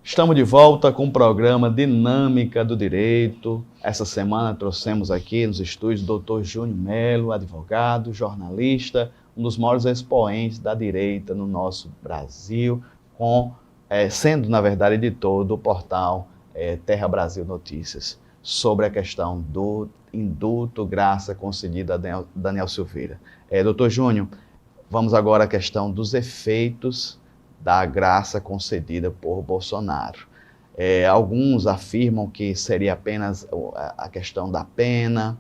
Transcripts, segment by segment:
Estamos de volta com o programa Dinâmica do Direito. Essa semana trouxemos aqui nos estúdios o Dr. Júnior Melo, advogado, jornalista, um dos maiores expoentes da direita no nosso Brasil, sendo, na verdade, editor do portal Terra Brasil Notícias, sobre a questão do indulto, graça concedida a Daniel Silveira. Dr. Júnior, vamos agora à questão dos efeitos da graça concedida por Bolsonaro. Alguns afirmam que seria apenas a questão da pena,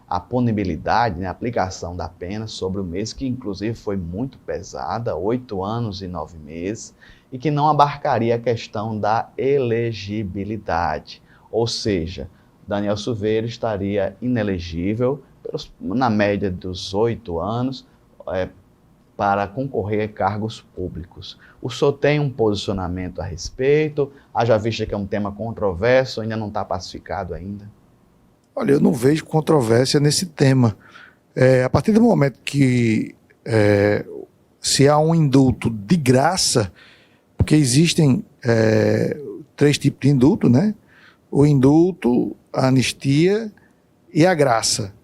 a punibilidade, né, a aplicação da pena sobre o mês, que inclusive foi muito pesada, 8 anos e 9 meses, e que não abarcaria a questão da elegibilidade. Ou seja, Daniel Silveira estaria inelegível na média dos 8 anos, para concorrer a cargos públicos. O senhor tem um posicionamento a respeito? Haja vista que é um tema controverso, ainda não está pacificado ainda? Olha, eu não vejo controvérsia nesse tema. A partir do momento que se há um indulto de graça, porque existem 3 tipos de indulto, né? O indulto, a anistia e a graça.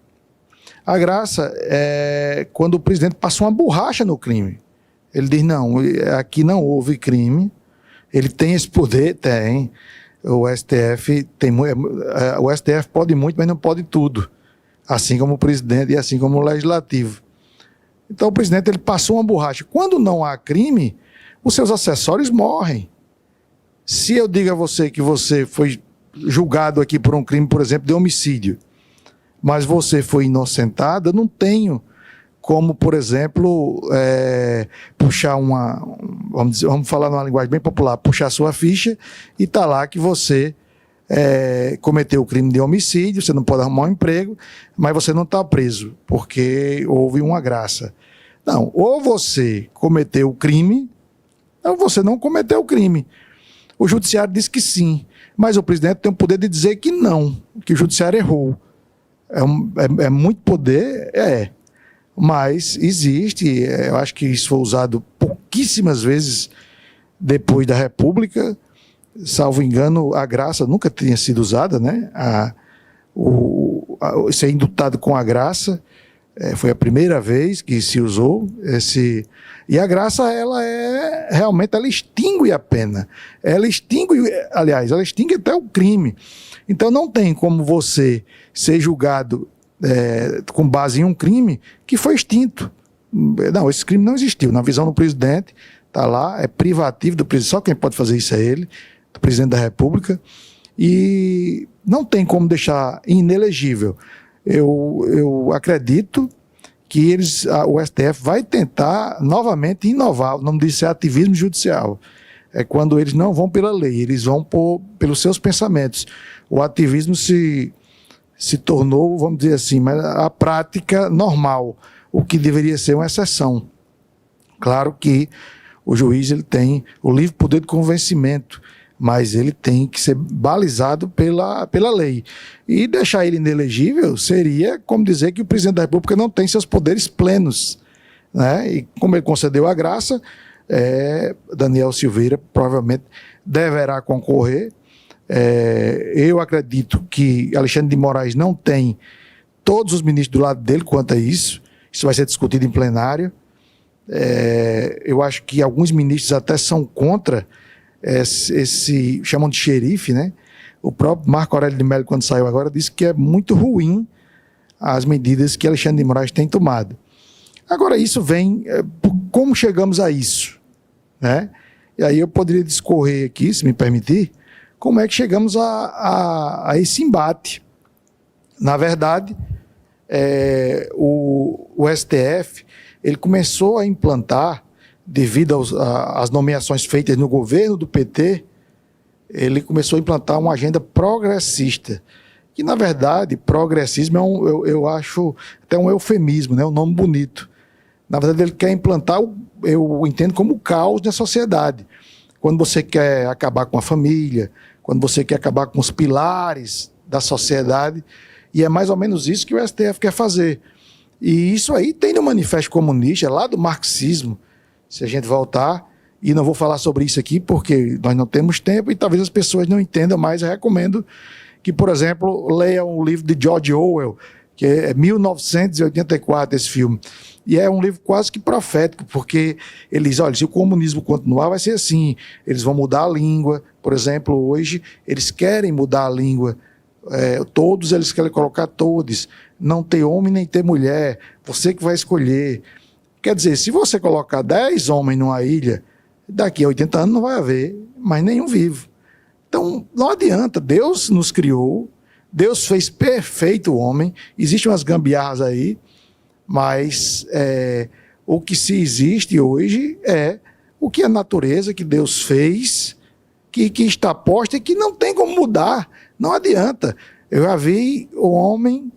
A graça é quando o presidente passa uma borracha no crime. Ele diz, não, aqui não houve crime. Ele tem esse poder? Tem. O STF pode muito, mas não pode tudo. Assim como o presidente e assim como o legislativo. Então o presidente ele passou uma borracha. Quando não há crime, os seus acessórios morrem. Se eu digo a você que você foi julgado aqui por um crime, por exemplo, de homicídio, mas você foi inocentado, eu não tenho como, por exemplo, puxar vamos falar numa linguagem bem popular, puxar sua ficha e tá lá que você cometeu o crime de homicídio, você não pode arrumar um emprego, mas você não está preso, porque houve uma graça. Não, ou você cometeu o crime, ou você não cometeu o crime. O judiciário diz que sim, mas o presidente tem o poder de dizer que não, que o judiciário errou. É muito poder, mas existe, eu acho que isso foi usado pouquíssimas vezes depois da República, salvo engano, a graça nunca tinha sido usada, né? Ser indultado com a graça foi a primeira vez que se usou e a graça, realmente ela extingue a pena, ela extingue até o crime. Então não tem como você ser julgado com base em um crime que foi extinto. Não, esse crime não existiu. Na visão do presidente, está lá, é privativo do presidente, só quem pode fazer isso é ele, do presidente da República, e não tem como deixar inelegível. Eu acredito que o STF vai tentar novamente inovar, o nome disso é ativismo judicial. É quando eles não vão pela lei, eles vão pelos seus pensamentos. O ativismo se tornou, vamos dizer assim, mas a prática normal, o que deveria ser uma exceção. Claro que o juiz ele tem o livre poder de convencimento, mas ele tem que ser balizado pela lei. E deixar ele inelegível seria como dizer que o presidente da República não tem seus poderes plenos, né? E como ele concedeu a graça, Daniel Silveira provavelmente deverá concorrer. Eu acredito que Alexandre de Moraes não tem todos os ministros do lado dele quanto a isso. Isso vai ser discutido em plenário. Eu acho que alguns ministros até são contra chamam de xerife, né? O próprio Marco Aurélio de Mello, quando saiu agora, disse que é muito ruim as medidas que Alexandre de Moraes tem tomado. Agora, isso vem... como chegamos a isso? Né? E aí eu poderia discorrer aqui, se me permitir, como é que chegamos a esse embate. Na verdade, o STF ele começou a implantar, devido às nomeações feitas no governo do PT, ele começou a implantar uma agenda progressista, que na verdade progressismo eu acho até um eufemismo, né? Um nome bonito. Na verdade ele quer implantar, eu entendo como caos na sociedade. Quando você quer acabar com a família, quando você quer acabar com os pilares da sociedade, e é mais ou menos isso que o STF quer fazer. E isso aí tem no Manifesto Comunista, lá do marxismo, se a gente voltar, e não vou falar sobre isso aqui porque nós não temos tempo e talvez as pessoas não entendam, mas eu recomendo que, por exemplo, leiam o livro de George Orwell, que é 1984, esse filme. E é um livro quase que profético, porque ele diz, olha, se o comunismo continuar, vai ser assim. Eles vão mudar a língua. Por exemplo, hoje, eles querem mudar a língua. Todos eles querem colocar todos. Não ter homem nem ter mulher. Você que vai escolher. Quer dizer, se você colocar 10 homens numa ilha, daqui a 80 anos não vai haver mais nenhum vivo. Então, não adianta. Deus nos criou. Deus fez perfeito o homem. Existem umas gambiarras aí, mas o que se existe hoje é o que a natureza que Deus fez, que está posta e que não tem como mudar. Não adianta. Eu já vi o homem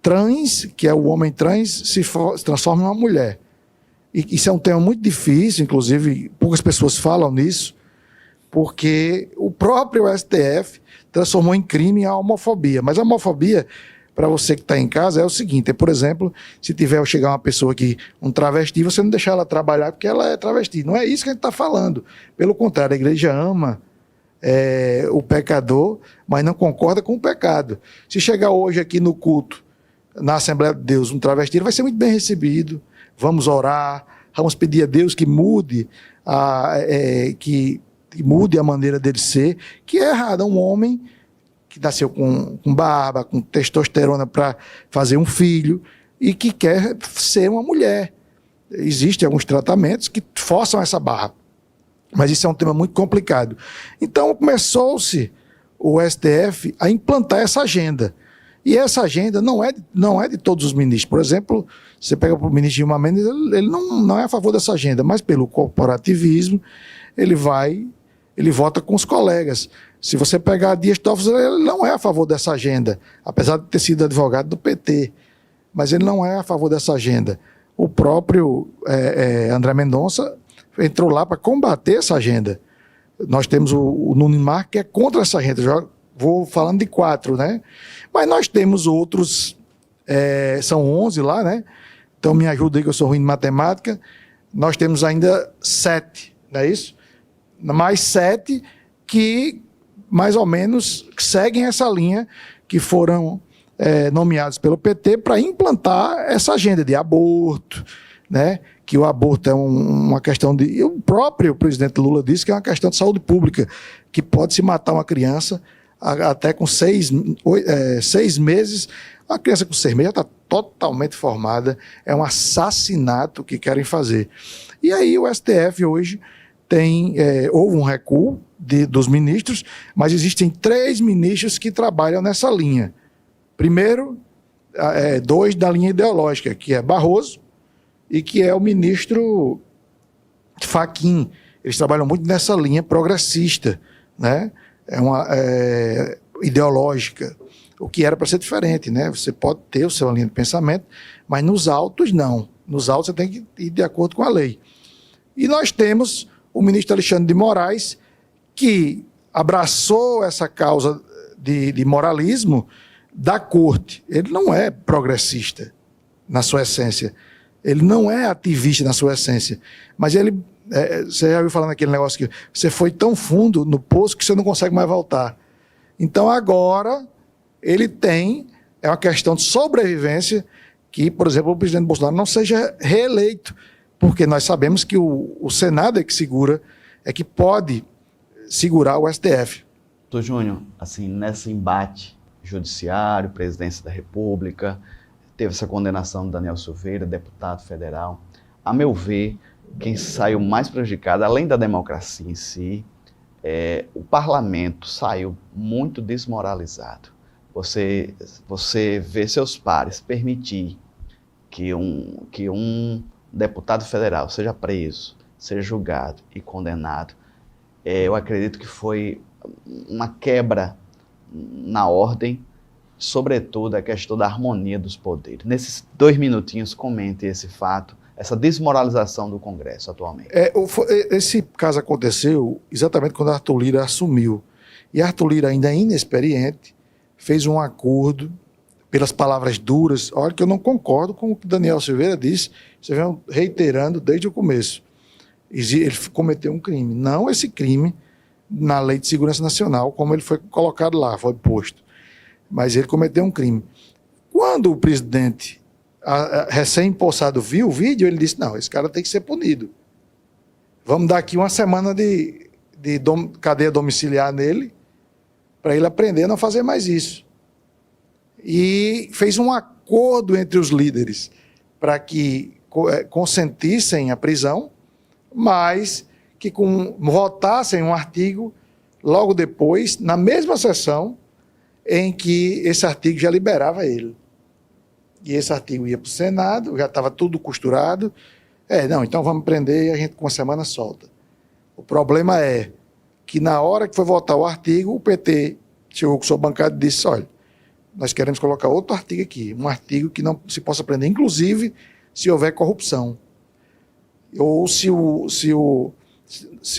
trans, que é o homem trans, se transforma em uma mulher. E isso é um tema muito difícil, inclusive poucas pessoas falam nisso, porque o próprio STF transformou em crime a homofobia. Mas a homofobia, para você que está em casa, é o seguinte, por exemplo, se chegar uma pessoa aqui, um travesti, você não deixar ela trabalhar porque ela é travesti. Não é isso que a gente está falando. Pelo contrário, a igreja ama o pecador, mas não concorda com o pecado. Se chegar hoje aqui no culto, na Assembleia de Deus, um travesti, ele vai ser muito bem recebido. Vamos orar, vamos pedir a Deus que mude que mude a maneira dele ser, que é errado. Um homem que nasceu com barba, com testosterona para fazer um filho e que quer ser uma mulher. Existem alguns tratamentos que forçam essa barra, mas isso é um tema muito complicado. Então começou-se o STF a implantar essa agenda. E essa agenda não é de todos os ministros. Por exemplo, você pega para o ministro Gilmar Mendes, ele não é a favor dessa agenda, mas pelo corporativismo ele vota com os colegas. Se você pegar Dias Toffoli, ele não é a favor dessa agenda, apesar de ter sido advogado do PT, mas ele não é a favor dessa agenda. O próprio André Mendonça entrou lá para combater essa agenda. Nós temos o Nuno Marques, que é contra essa agenda. Já vou falando de 4, né? Mas nós temos outros, são 11 lá, né? Então me ajuda aí que eu sou ruim de matemática. Nós temos ainda 7, não é isso? Mais 7 que mais ou menos seguem essa linha, que foram nomeados pelo PT para implantar essa agenda de aborto, né? Que o aborto é uma questão de... E o próprio presidente Lula disse que é uma questão de saúde pública, que pode se matar uma criança até com 6 meses. Uma criança com 6 meses já está totalmente formada, é um assassinato que querem fazer. E aí o STF hoje houve um recuo dos ministros, mas existem 3 ministros que trabalham nessa linha. Primeiro, 2 da linha ideológica, que é Barroso e que é o ministro Fachin. Eles trabalham muito nessa linha progressista, né? Ideológica, o que era para ser diferente, né? Você pode ter o seu linha de pensamento, mas nos autos não. Nos autos você tem que ir de acordo com a lei. E nós temos o ministro Alexandre de Moraes, que abraçou essa causa de moralismo da corte. Ele não é progressista na sua essência. Ele não é ativista na sua essência. Mas ele... você já ouviu falando aquele negócio que você foi tão fundo no poço que você não consegue mais voltar. Então agora ele é uma questão de sobrevivência que, por exemplo, o presidente Bolsonaro não seja reeleito, porque nós sabemos que o Senado é que pode segurar o STF. Doutor Júnior, assim, nesse embate judiciário, presidência da República, teve essa condenação do Daniel Silveira, deputado federal. A meu ver, quem saiu mais prejudicado, além da democracia em si, o parlamento saiu muito desmoralizado. Você vê seus pares permitir que um deputado federal seja preso, seja julgado e condenado. Eu acredito que foi uma quebra na ordem, sobretudo a questão da harmonia dos poderes. Nesses 2 minutinhos, comente esse fato, essa desmoralização do Congresso atualmente. Esse caso aconteceu exatamente quando Arthur Lira assumiu. E Arthur Lira, ainda inexperiente, fez um acordo pelas palavras duras. Olha que eu não concordo com o que Daniel Silveira disse, você vem reiterando desde o começo. Ele cometeu um crime. Não esse crime na Lei de Segurança Nacional, como ele foi colocado lá, foi posto. Mas ele cometeu um crime. Quando o presidente recém-empossado viu o vídeo, ele disse, não, esse cara tem que ser punido. Vamos dar aqui uma semana de cadeia domiciliar nele, para ele aprender a não fazer mais isso. E fez um acordo entre os líderes para que consentissem a prisão, mas que votassem um artigo logo depois, na mesma sessão, em que esse artigo já liberava ele. E esse artigo ia para o Senado, já estava tudo costurado. Não, então vamos prender e a gente com uma semana solta. O problema é que na hora que foi votar o artigo, o PT chegou com sua bancada e disse, olha, nós queremos colocar outro artigo aqui, um artigo que não se possa prender, inclusive se houver corrupção. Ou se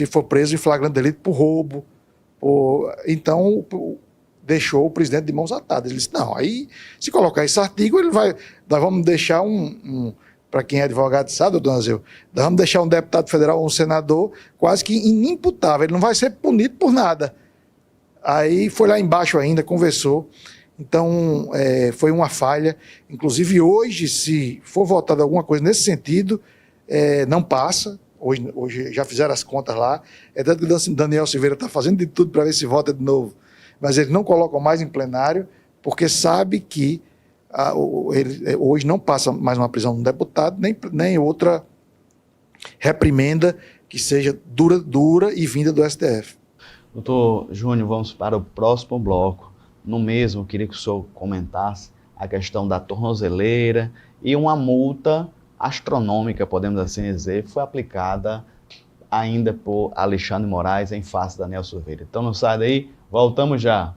for preso em flagrante delito por roubo. Então, deixou o presidente de mãos atadas. Ele disse, não, aí, se colocar esse artigo, nós vamos deixar para quem é advogado sabe, doutor Nazeu, nós vamos deixar um deputado federal ou um senador quase que inimputável, ele não vai ser punido por nada. Aí foi lá embaixo ainda, conversou, então foi uma falha. Inclusive hoje, se for votado alguma coisa nesse sentido, não passa. Hoje já fizeram as contas lá. Tanto que o Daniel Silveira está fazendo de tudo para ver se vota de novo. Mas eles não colocam mais em plenário, porque sabe que hoje não passa mais uma prisão de um deputado, nem outra reprimenda que seja dura e vinda do STF. Doutor Júnior, vamos para o próximo bloco. No mesmo, queria que o senhor comentasse a questão da tornozeleira e uma multa astronômica, podemos assim dizer, foi aplicada ainda por Alexandre Moraes em face da Daniel Silveira. Então não sai daí, voltamos já.